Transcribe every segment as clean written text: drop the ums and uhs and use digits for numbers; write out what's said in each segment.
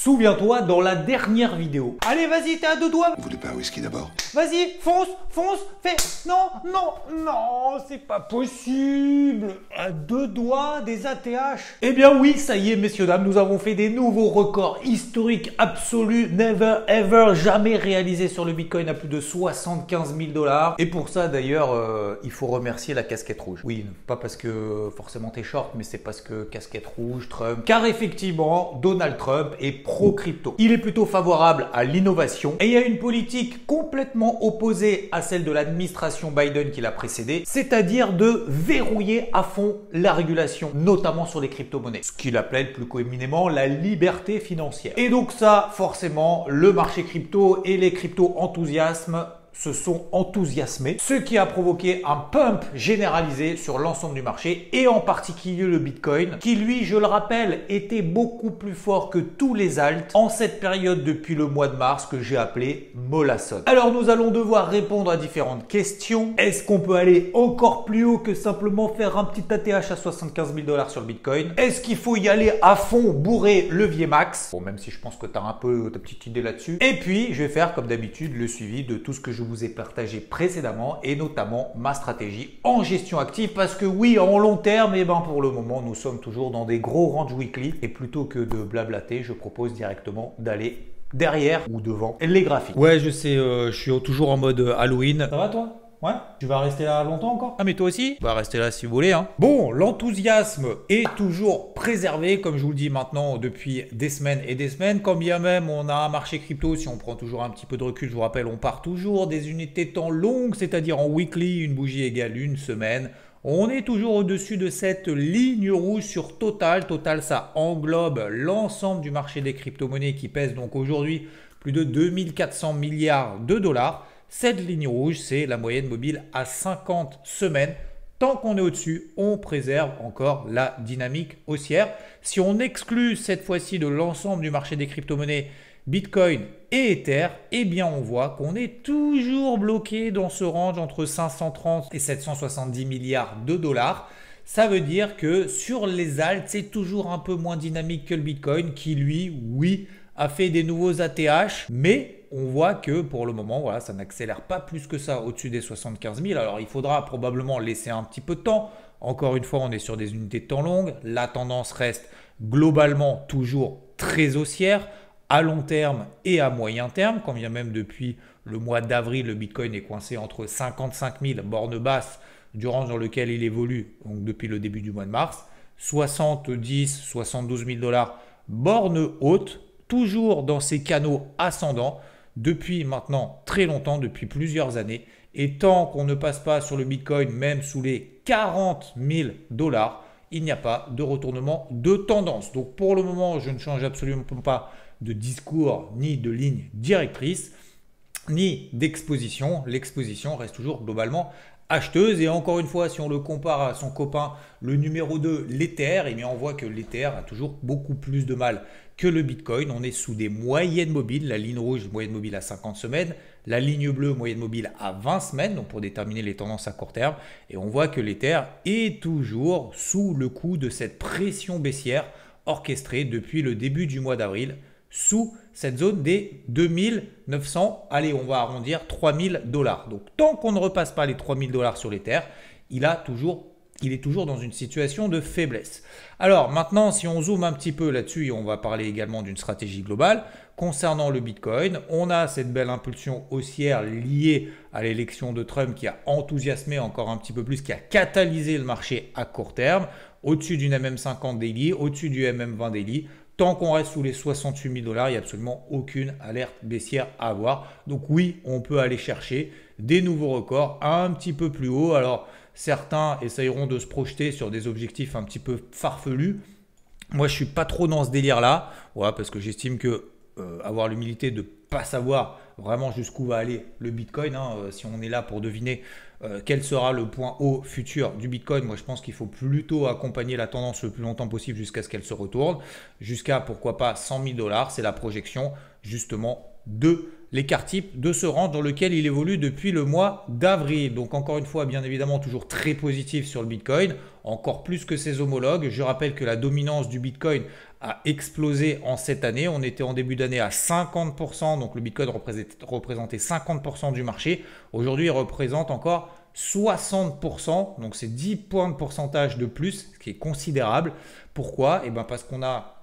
Souviens-toi dans la dernière vidéo. Allez, vas-y, t'es à deux doigts. Vous voulez pas un whisky d'abord? Vas-y, fonce, fais. Non, c'est pas possible. À deux doigts des ATH. Eh bien oui, ça y est, messieurs, dames, nous avons fait des nouveaux records historiques absolus, never, ever, jamais réalisés sur le Bitcoin à plus de 75 000 $. Et pour ça, d'ailleurs, il faut remercier la casquette rouge. Oui, pas parce que forcément t'es short, mais c'est parce que casquette rouge, Trump. Car effectivement, Donald Trump est pro-crypto. Il est plutôt favorable à l'innovation et il y a une politique complètement opposée à celle de l'administration Biden qui l'a précédée, c'est-à-dire de verrouiller à fond la régulation, notamment sur les crypto-monnaies. Ce qu'il appelle plus communément la liberté financière. Et donc ça, forcément, le marché crypto et les crypto-enthousiasmes se sont enthousiasmés, ce qui a provoqué un pump généralisé sur l'ensemble du marché et en particulier le Bitcoin qui lui, je le rappelle, était beaucoup plus fort que tous les alts en cette période depuis le mois de mars que j'ai appelé mollasson. Alors nous allons devoir répondre à différentes questions. Est-ce qu'on peut aller encore plus haut que simplement faire un petit ATH à 75 000 $ sur le Bitcoin? Est-ce qu'il faut y aller à fond, bourrer levier max? Bon, même si je pense que tu as un peu ta petite idée là-dessus. Et puis, je vais faire comme d'habitude le suivi de tout ce que je vous ai partagé précédemment et notamment ma stratégie en gestion active parce que oui, en long terme, et ben pour le moment, nous sommes toujours dans des gros range weekly et plutôt que de blablater, je propose directement d'aller derrière ou devant les graphiques. Ouais, je sais, je suis toujours en mode Halloween. Ça va toi? Ouais, tu vas rester là longtemps encore? Ah mais toi aussi? On va rester là si vous voulez. Hein. Bon, l'enthousiasme est toujours préservé, comme je vous le dis maintenant depuis des semaines et des semaines. Quand bien même on a un marché crypto, si on prend toujours un petit peu de recul, je vous rappelle, on part toujours des unités temps longues, c'est-à-dire en weekly, une bougie égale une semaine. On est toujours au-dessus de cette ligne rouge sur Total. Total, ça englobe l'ensemble du marché des crypto-monnaies qui pèse donc aujourd'hui plus de 2400 milliards de dollars. Cette ligne rouge, c'est la moyenne mobile à 50 semaines. Tant qu'on est au-dessus, on préserve encore la dynamique haussière. Si on exclut cette fois-ci de l'ensemble du marché des crypto-monnaies Bitcoin et Ether, eh bien on voit qu'on est toujours bloqué dans ce range entre 530 et 770 milliards de dollars. Ça veut dire que sur les alts, c'est toujours un peu moins dynamique que le Bitcoin qui, lui, oui, a fait des nouveaux ATH, mais on voit que pour le moment, voilà, ça n'accélère pas plus que ça au-dessus des 75 000. Alors, il faudra probablement laisser un petit peu de temps. Encore une fois, on est sur des unités de temps longues. La tendance reste globalement toujours très haussière à long terme et à moyen terme. Quand bien même depuis le mois d'avril, le Bitcoin est coincé entre 55 000 bornes basses du range dans lequel il évolue, donc depuis le début du mois de mars, 70 72 000 $ bornes hautes, toujours dans ces canaux ascendants depuis maintenant très longtemps, depuis plusieurs années. Et tant qu'on ne passe pas sur le Bitcoin, même sous les 40 000 $, il n'y a pas de retournement de tendance. Donc pour le moment, je ne change absolument pas de discours, ni de ligne directrice, ni d'exposition. L'exposition reste toujours globalement acheteuse. Et encore une fois, si on le compare à son copain, le numéro 2, l'Ether, eh bien on voit que l'Ether a toujours beaucoup plus de mal que le Bitcoin. On est sous des moyennes mobiles, la ligne rouge, moyenne mobile à 50 semaines, la ligne bleue, moyenne mobile à 20 semaines, donc pour déterminer les tendances à court terme. Et on voit que l'Ether est toujours sous le coup de cette pression baissière orchestrée depuis le début du mois d'avril, sous cette zone des 2900, allez, on va arrondir 3000 $. Donc, tant qu'on ne repasse pas les 3000 $ sur l'Ether, il est toujours dans une situation de faiblesse. Alors maintenant, si on zoome un petit peu là-dessus, et on va parler également d'une stratégie globale, concernant le Bitcoin, on a cette belle impulsion haussière liée à l'élection de Trump qui a enthousiasmé encore un petit peu plus, qui a catalysé le marché à court terme, au-dessus d'une MM50 daily, au-dessus du MM20 daily. Tant qu'on reste sous les 68 000 $, il n'y a absolument aucune alerte baissière à avoir. Donc oui, on peut aller chercher des nouveaux records un petit peu plus haut. Alors certains essayeront de se projeter sur des objectifs un petit peu farfelus. Moi, je ne suis pas trop dans ce délire-là, ouais, parce que j'estime que avoir l'humilité de ne pas savoir vraiment jusqu'où va aller le Bitcoin, hein, si on est là pour deviner quel sera le point haut futur du Bitcoin, moi je pense qu'il faut plutôt accompagner la tendance le plus longtemps possible jusqu'à ce qu'elle se retourne, jusqu'à pourquoi pas 100 000 $, c'est la projection justement de l'écart type de ce range dans lequel il évolue depuis le mois d'avril. Donc encore une fois, bien évidemment, toujours très positif sur le Bitcoin, encore plus que ses homologues. Je rappelle que la dominance du Bitcoin a explosé en cette année. On était en début d'année à 50%, donc le Bitcoin représentait 50% du marché. Aujourd'hui, il représente encore 60%, donc c'est 10 points de pourcentage de plus, ce qui est considérable. Pourquoi? Eh bien parce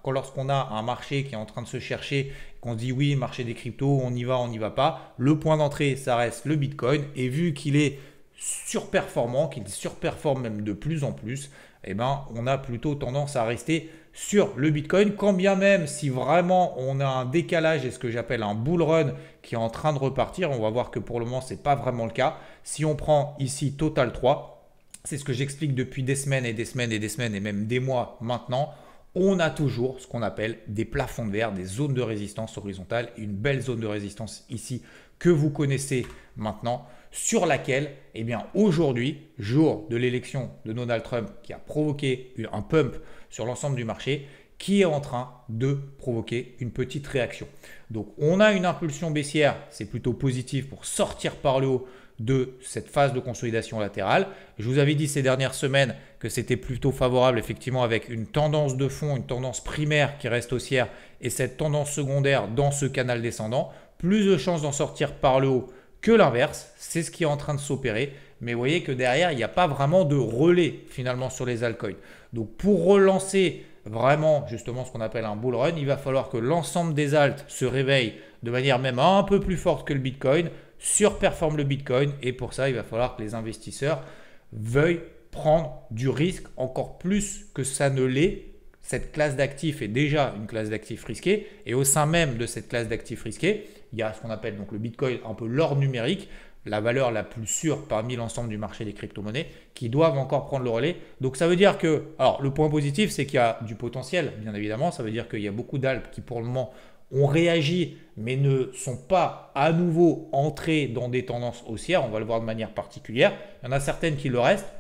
lorsqu'on a un marché qui est en train de se chercher, qu'on dit oui, marché des cryptos, on y va pas, le point d'entrée, ça reste le Bitcoin. Et vu qu'il est surperformant, qu'il surperforme même de plus en plus, eh ben, on a plutôt tendance à rester sur le Bitcoin, quand bien même si vraiment on a un décalage et ce que j'appelle un bull run qui est en train de repartir, on va voir que pour le moment, ce n'est pas vraiment le cas. Si on prend ici Total 3, c'est ce que j'explique depuis des semaines et des semaines et des semaines et même des mois maintenant, on a toujours ce qu'on appelle des plafonds de verre, des zones de résistance horizontale, une belle zone de résistance ici que vous connaissez maintenant, sur laquelle, eh bien, aujourd'hui, jour de l'élection de Donald Trump qui a provoqué un pump sur l'ensemble du marché, qui est en train de provoquer une petite réaction. Donc, on a une impulsion baissière, c'est plutôt positif pour sortir par le haut de cette phase de consolidation latérale. Je vous avais dit ces dernières semaines que c'était plutôt favorable, effectivement, avec une tendance de fond, une tendance primaire qui reste haussière et cette tendance secondaire dans ce canal descendant. Plus de chances d'en sortir par le haut que l'inverse, c'est ce qui est en train de s'opérer. Mais vous voyez que derrière, il n'y a pas vraiment de relais finalement sur les altcoins. Donc pour relancer vraiment justement ce qu'on appelle un bull run, il va falloir que l'ensemble des alts se réveillent de manière même un peu plus forte que le Bitcoin, surperforme le Bitcoin. Et pour ça, il va falloir que les investisseurs veuillent prendre du risque encore plus que ça ne l'est. Cette classe d'actifs est déjà une classe d'actifs risquée et au sein même de cette classe d'actifs risqués, il y a ce qu'on appelle donc le Bitcoin, un peu l'or numérique, la valeur la plus sûre parmi l'ensemble du marché des crypto-monnaies qui doivent encore prendre le relais. Donc ça veut dire que, alors le point positif, c'est qu'il y a du potentiel, bien évidemment. Ça veut dire qu'il y a beaucoup d'alpes qui pour le moment ont réagi mais ne sont pas à nouveau entrés dans des tendances haussières. On va le voir de manière particulière. Il y en a certaines qui le restent,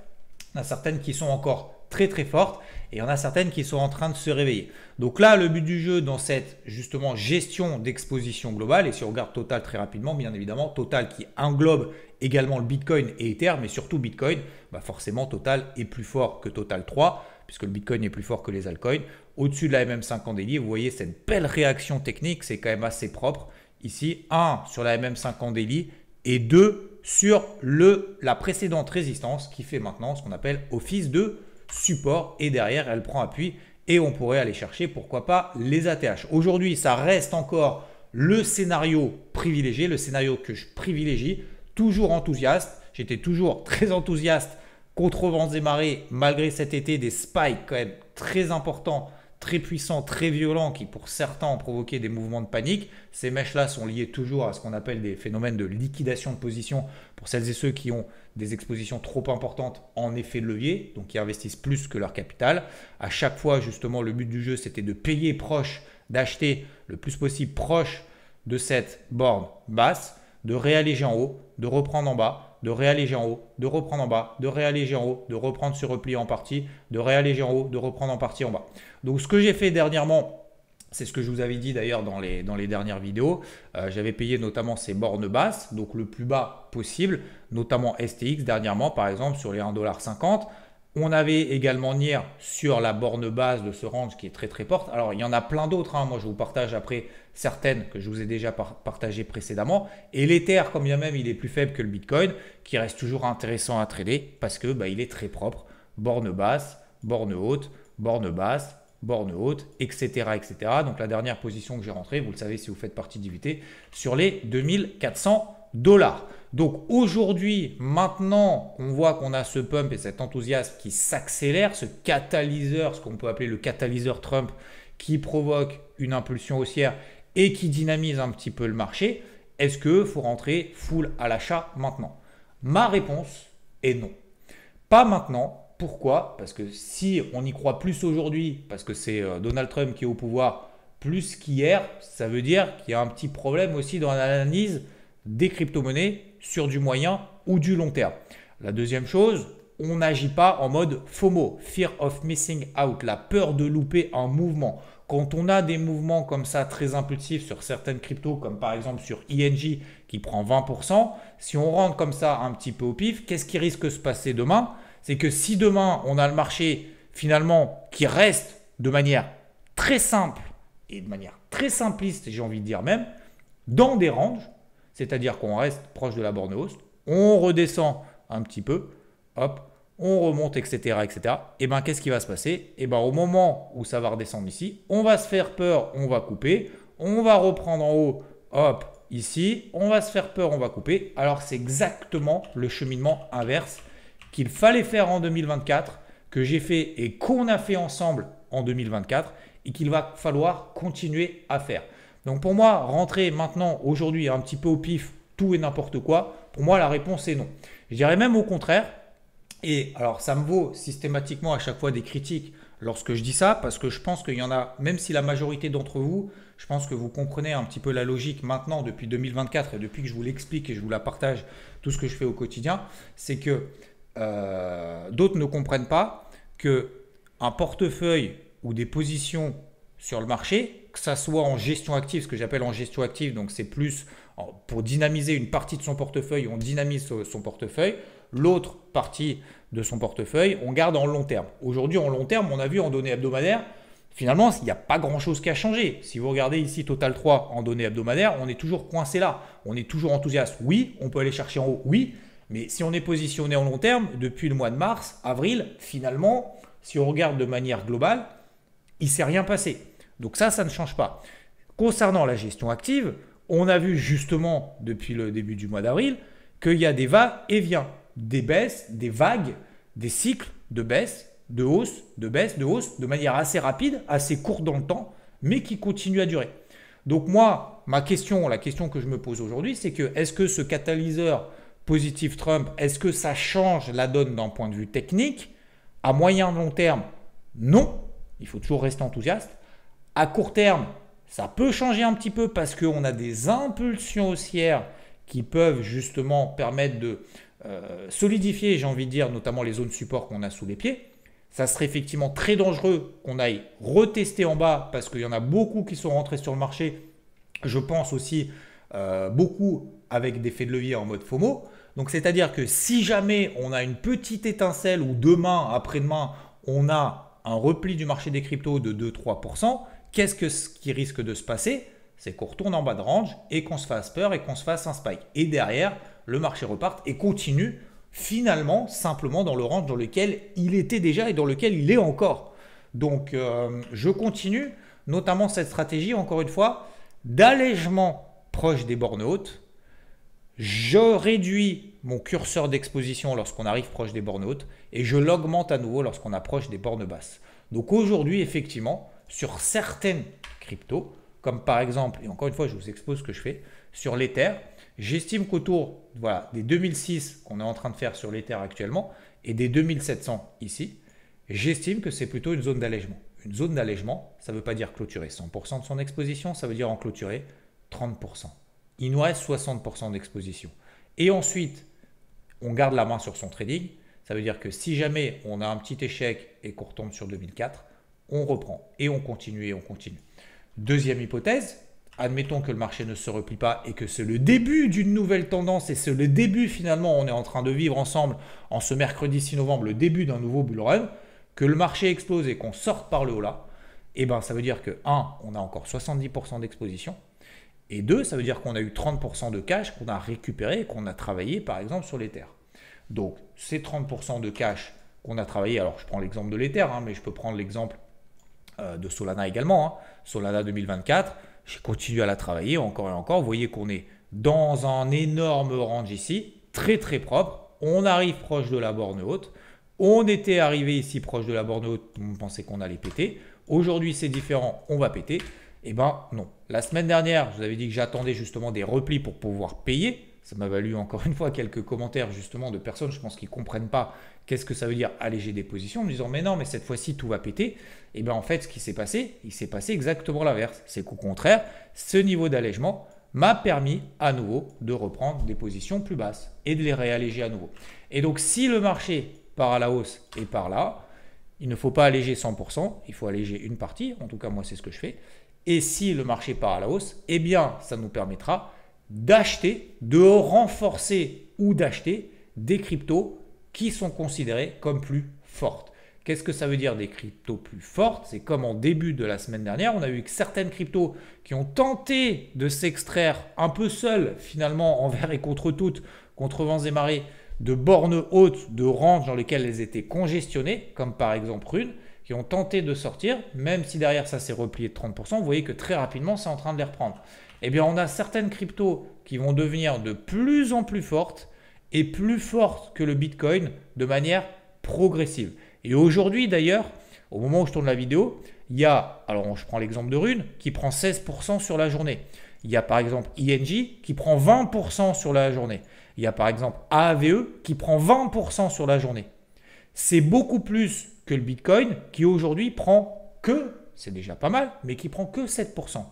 il y en a certaines qui sont encore très très fortes et il y en a certaines qui sont en train de se réveiller. Donc là, le but du jeu dans cette justement gestion d'exposition globale, et si on regarde Total très rapidement, bien évidemment, Total qui englobe également le Bitcoin et Ether, mais surtout Bitcoin, bah forcément Total est plus fort que Total 3, puisque le Bitcoin est plus fort que les altcoins. Au-dessus de la MM50 daily, vous voyez cette belle réaction technique, c'est quand même assez propre. Ici, 1 sur la MM50 daily et 2 sur la précédente résistance qui fait maintenant ce qu'on appelle office de support et derrière elle prend appui et on pourrait aller chercher pourquoi pas les ATH. Aujourd'hui ça reste encore le scénario privilégié, le scénario que je privilégie, toujours enthousiaste. J'étais toujours très enthousiaste contre vents et marées malgré cet été des spikes quand même très importants, très puissants, très violents qui pour certains ont provoqué des mouvements de panique. Ces mèches-là sont liées toujours à ce qu'on appelle des phénomènes de liquidation de position pour celles et ceux qui ont des expositions trop importantes en effet de levier, donc qui investissent plus que leur capital. À chaque fois, justement, le but du jeu, c'était de payer proche, d'acheter le plus possible proche de cette borne basse, de réalléger en haut, de reprendre en bas, de réalléger en haut, de reprendre en bas, de réalléger en haut, de reprendre sur repli en partie, de réalléger en haut, de reprendre en partie en bas. Donc ce que j'ai fait dernièrement, c'est ce que je vous avais dit d'ailleurs dans les dernières vidéos. J'avais payé notamment ces bornes basses, donc le plus bas possible, notamment STX dernièrement, par exemple, sur les 1,50 $. On avait également NIR sur la borne basse de ce range qui est très très forte. Alors, il y en a plein d'autres. Moi, je vous partage après certaines que je vous ai déjà partagées précédemment. Et l'Ether, comme bien même, il est plus faible que le Bitcoin, qui reste toujours intéressant à trader parce que il est très propre. Borne basse, borne haute, borne basse, borne haute, etc., etc. Donc la dernière position que j'ai rentrée, vous le savez si vous faites partie d'IVT, sur les 2400 $. Donc aujourd'hui, maintenant, on voit qu'on a ce pump et cet enthousiasme qui s'accélère, ce catalyseur, ce qu'on peut appeler le catalyseur Trump, qui provoque une impulsion haussière et qui dynamise un petit peu le marché. Est-ce qu'il faut rentrer full à l'achat maintenant? Ma réponse est non. Pas maintenant. Pourquoi? Parce que si on y croit plus aujourd'hui, parce que c'est Donald Trump qui est au pouvoir plus qu'hier, ça veut dire qu'il y a un petit problème aussi dans l'analyse des crypto-monnaies sur du moyen ou du long terme. La deuxième chose, on n'agit pas en mode FOMO, Fear of Missing Out, la peur de louper un mouvement. Quand on a des mouvements comme ça très impulsifs sur certaines cryptos, comme par exemple sur INJ qui prend 20%, si on rentre comme ça un petit peu au pif, qu'est-ce qui risque de se passer demain? C'est que si demain on a le marché finalement qui reste de manière très simple et de manière très simpliste, j'ai envie de dire même, dans des ranges, c'est-à-dire qu'on reste proche de la borne hausse, on redescend un petit peu, hop, on remonte, etc., etc. Et bien, qu'est-ce qui va se passer? Et bien, au moment où ça va redescendre ici, on va se faire peur, on va couper, on va reprendre en haut, hop, ici, on va se faire peur, on va couper. Alors, c'est exactement le cheminement inverse qu'il fallait faire en 2024, que j'ai fait et qu'on a fait ensemble en 2024 et qu'il va falloir continuer à faire. Donc, pour moi, rentrer maintenant, aujourd'hui, un petit peu au pif, tout et n'importe quoi, pour moi, la réponse est non. Je dirais même au contraire. Et alors, ça me vaut systématiquement à chaque fois des critiques lorsque je dis ça, parce que je pense qu'il y en a, même si la majorité d'entre vous, je pense que vous comprenez un petit peu la logique maintenant depuis 2024 et depuis que je vous l'explique et je vous la partage, tout ce que je fais au quotidien, c'est que d'autres ne comprennent pas qu'un portefeuille ou des positions sur le marché, que ça soit en gestion active, ce que j'appelle en gestion active, donc c'est plus pour dynamiser une partie de son portefeuille, on dynamise son portefeuille. L'autre partie de son portefeuille, on garde en long terme. Aujourd'hui, en long terme, on a vu en données hebdomadaires, finalement, il n'y a pas grand-chose qui a changé. Si vous regardez ici Total 3 en données hebdomadaires, on est toujours coincé là. On est toujours enthousiaste. Oui, on peut aller chercher en haut, oui. Mais si on est positionné en long terme, depuis le mois de mars, avril, finalement, si on regarde de manière globale, il ne s'est rien passé. Donc ça ne change pas. Concernant la gestion active, on a vu justement depuis le début du mois d'avril qu'il y a des va-et-vient, des baisses, des vagues, des cycles de baisse, de hausse, de baisse, de hausse, de manière assez rapide, assez courte dans le temps, mais qui continue à durer. Donc moi, la question que je me pose aujourd'hui, c'est que est-ce que ce catalyseur positif Trump, est-ce que ça change la donne d'un point de vue technique? À moyen long terme, non. Il faut toujours rester enthousiaste. À court terme, ça peut changer un petit peu parce qu'on a des impulsions haussières qui peuvent justement permettre de solidifier, j'ai envie de dire, notamment les zones support qu'on a sous les pieds. Ça serait effectivement très dangereux qu'on aille retester en bas parce qu'il y en a beaucoup qui sont rentrés sur le marché. Je pense aussi beaucoup avec des faits de levier en mode FOMO. Donc, c'est-à-dire que si jamais on a une petite étincelle ou demain, après-demain, on a un repli du marché des cryptos de 2-3%, qu'est-ce qui risque de se passer? C'est qu'on retourne en bas de range et qu'on se fasse peur et qu'on se fasse un spike. Et derrière, le marché reparte et continue finalement simplement dans le range dans lequel il était déjà et dans lequel il est encore. Donc, je continue, notamment cette stratégie, encore une fois, d'allègement proche des bornes hautes. Je réduis mon curseur d'exposition lorsqu'on arrive proche des bornes hautes et je l'augmente à nouveau lorsqu'on approche des bornes basses. Donc aujourd'hui, effectivement, sur certaines cryptos, comme par exemple, et encore une fois, je vous expose ce que je fais, sur l'Ether, j'estime qu'autour des 2006 qu'on est en train de faire sur l'Ether actuellement et des 2700 ici, j'estime que c'est plutôt une zone d'allègement. Une zone d'allègement, ça ne veut pas dire clôturer 100% de son exposition, ça veut dire en clôturer 30%. Il nous reste 60% d'exposition. Et ensuite, on garde la main sur son trading. Ça veut dire que si jamais on a un petit échec et qu'on retombe sur 2004, on reprend et on continue et on continue. Deuxième hypothèse, admettons que le marché ne se replie pas et que c'est le début d'une nouvelle tendance et c'est le début finalement, on est en train de vivre ensemble en ce mercredi 6 novembre, le début d'un nouveau bull run, que le marché explose et qu'on sorte par le haut là, et ben ça veut dire que 1, on a encore 70% d'exposition. Et 2, ça veut dire qu'on a eu 30% de cash qu'on a récupéré et qu'on a travaillé par exemple sur l'Ether. Donc ces 30% de cash qu'on a travaillé, alors je prends l'exemple de l'Ether, mais je peux prendre l'exemple de Solana également. Solana 2024, j'ai continué à la travailler encore et encore. Vous voyez qu'on est dans un énorme range ici, très très propre. On arrive proche de la borne haute. On était arrivé ici proche de la borne haute, on pensait qu'on allait péter. Aujourd'hui c'est différent, on va péter. Eh bien non. La semaine dernière, je vous avais dit que j'attendais justement des replis pour pouvoir payer. Ça m'a valu encore une fois quelques commentaires justement de personnes, je pense qu'ils ne comprennent pas qu'est-ce que ça veut dire alléger des positions, en me disant mais non, mais cette fois-ci tout va péter. Et bien en fait, ce qui s'est passé, il s'est passé exactement l'inverse. C'est qu'au contraire, ce niveau d'allègement m'a permis à nouveau de reprendre des positions plus basses et de les réalléger à nouveau. Et donc si le marché part à la hausse et par là, il ne faut pas alléger 100%, il faut alléger une partie, en tout cas moi c'est ce que je fais. Et si le marché part à la hausse, eh bien ça nous permettra d'acheter, de renforcer ou d'acheter des cryptos qui sont considérées comme plus fortes, Qu'est-ce que ça veut dire des cryptos plus fortes? C'est comme en début de la semaine dernière, on a eu certaines cryptos qui ont tenté de s'extraire un peu seules finalement envers et contre toutes, contre vents et marées, de bornes hautes, de ranges dans lesquelles elles étaient congestionnées, comme par exemple Rune, qui ont tenté de sortir, même si derrière ça s'est replié de 30%, vous voyez que très rapidement c'est en train de les reprendre. Eh bien on a certaines cryptos qui vont devenir de plus en plus fortes et plus fortes que le Bitcoin de manière progressive. Et aujourd'hui d'ailleurs, au moment où je tourne la vidéo, il y a, alors je prends l'exemple de Rune, qui prend 16% sur la journée. Il y a par exemple INJ qui prend 20% sur la journée. Il y a par exemple AAVE qui prend 20% sur la journée. C'est beaucoup plus que le Bitcoin qui aujourd'hui prend que, c'est déjà pas mal, mais qui prend que 7%.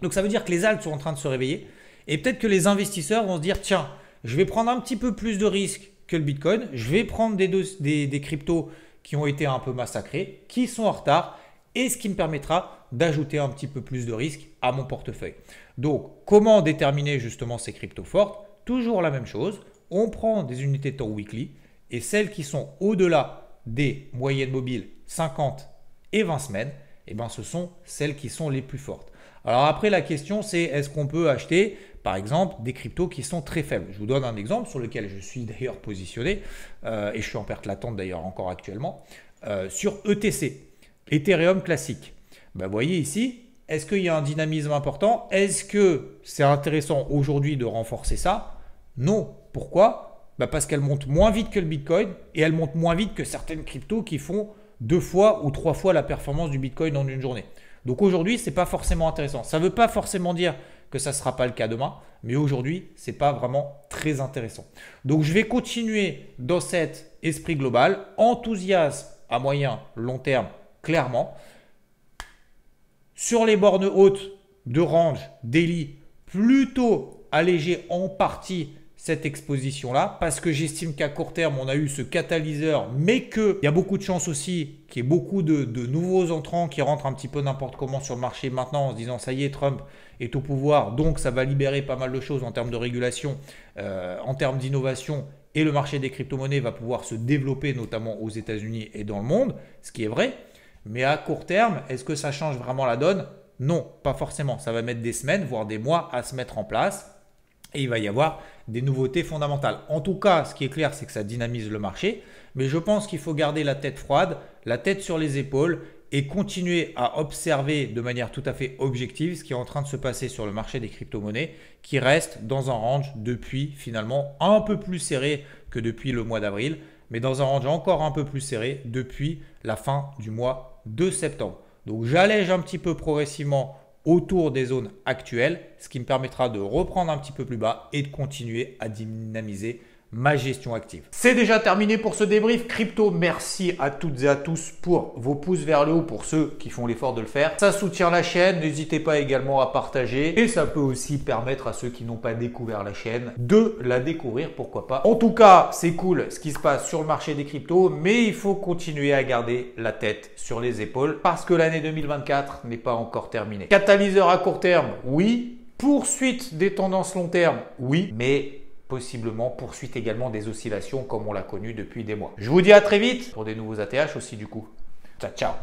Donc ça veut dire que les alts sont en train de se réveiller et peut-être que les investisseurs vont se dire tiens, je vais prendre un petit peu plus de risques que le Bitcoin, je vais prendre des cryptos qui ont été un peu massacrés, qui sont en retard et ce qui me permettra d'ajouter un petit peu plus de risques à mon portefeuille. Donc comment déterminer justement ces cryptos fortes? Toujours la même chose, on prend des unités de temps weekly et celles qui sont au-delà des moyennes mobiles 50 et 20 semaines, eh ben, ce sont celles qui sont les plus fortes. Alors après la question c'est est-ce qu'on peut acheter par exemple des cryptos qui sont très faibles? Je vous donne un exemple sur lequel je suis d'ailleurs positionné et je suis en perte latente d'ailleurs encore actuellement sur ETC, Ethereum classique. Ben, vous voyez ici, est-ce qu'il y a un dynamisme important? Est-ce que c'est intéressant aujourd'hui de renforcer ça? Non. Pourquoi? Ben parce qu'elle monte moins vite que le Bitcoin et elle monte moins vite que certaines cryptos qui font 2 fois ou 3 fois la performance du Bitcoin en une journée. Donc aujourd'hui, ce n'est pas forcément intéressant. Ça ne veut pas forcément dire que ça ne sera pas le cas demain, mais aujourd'hui, ce n'est pas vraiment très intéressant. Donc je vais continuer dans cet esprit global, enthousiasme à moyen, long terme, clairement. Sur les bornes hautes de range, daily, plutôt alléger en partie cette exposition-là parce que j'estime qu'à court terme, on a eu ce catalyseur, mais qu'il y a beaucoup de chances aussi qu'il y ait beaucoup de nouveaux entrants qui rentrent un petit peu n'importe comment sur le marché maintenant en se disant ça y est, Trump est au pouvoir, donc ça va libérer pas mal de choses en termes de régulation, en termes d'innovation et le marché des crypto-monnaies va pouvoir se développer notamment aux États-Unis et dans le monde, ce qui est vrai. Mais à court terme, est-ce que ça change vraiment la donne? Non, pas forcément. Ça va mettre des semaines, voire des mois à se mettre en place. Et il va y avoir des nouveautés fondamentales. En tout cas, ce qui est clair, c'est que ça dynamise le marché. Mais je pense qu'il faut garder la tête froide, la tête sur les épaules et continuer à observer de manière tout à fait objective ce qui est en train de se passer sur le marché des crypto-monnaies qui reste dans un range depuis finalement un peu plus serré que depuis le mois d'avril, mais dans un range encore un peu plus serré depuis la fin du mois de septembre. Donc j'allège un petit peu progressivement autour des zones actuelles, ce qui me permettra de reprendre un petit peu plus bas et de continuer à dynamiser ma gestion active. C'est déjà terminé pour ce débrief crypto. Merci à toutes et à tous pour vos pouces vers le haut pour ceux qui font l'effort de le faire. Ça soutient la chaîne. N'hésitez pas également à partager et ça peut aussi permettre à ceux qui n'ont pas découvert la chaîne de la découvrir, pourquoi pas. En tout cas, c'est cool ce qui se passe sur le marché des cryptos, mais il faut continuer à garder la tête sur les épaules parce que l'année 2024 n'est pas encore terminée. Catalyseur à court terme, oui. Poursuite des tendances long terme, oui, mais possiblement poursuite également des oscillations comme on l'a connu depuis des mois. Je vous dis à très vite pour des nouveaux ATH aussi du coup. Ciao, ciao.